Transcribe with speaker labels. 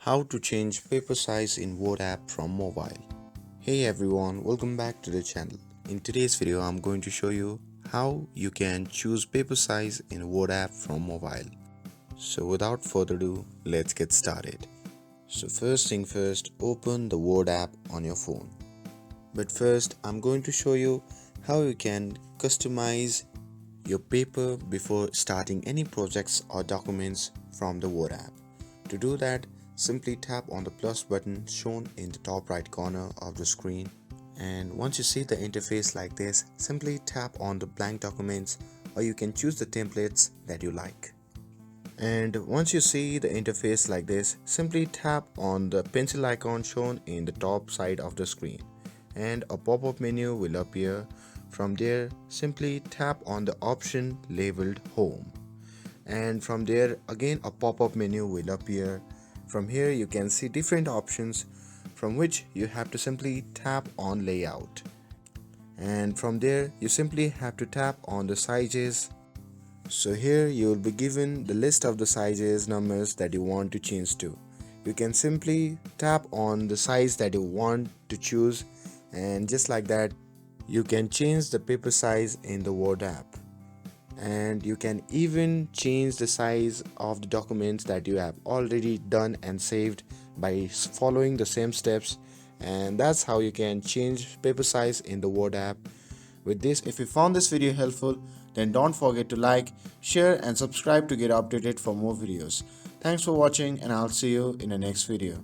Speaker 1: How to change paper size in Word app from mobile. Hey everyone, welcome back to the channel. In today's video, I'm going to show you how you can choose paper size in Word app from mobile. So without further ado, let's get started. So first thing first, open the Word app on your phone. But first, I'm going to show you how you can customize your paper before starting any projects or documents from the Word app. To do that, simply tap on the plus button shown in the top right corner of the screen, and once you see the interface like this, simply tap on the blank documents, or you can choose the templates that you like. And once you see the interface like this, simply tap on the pencil icon shown in the top side of the screen, and a pop-up menu will appear. From there, simply tap on the option labeled Home, and from there again a pop-up menu will appear. From here you can see different options, from which you have to simply tap on Layout, and from there you simply have to tap on the sizes. So here you will be given the list of the sizes numbers that you want to change to. You can simply tap on the size that you want to choose, and just like that you can change the paper size in the Word app. And you can even change the size of the documents that you have already done and saved by following the same steps. And that's how you can change paper size in the Word app. With this, if you found this video helpful, then don't forget to like, share and subscribe to get updated for more videos. Thanks for watching, and I'll see you in the next video.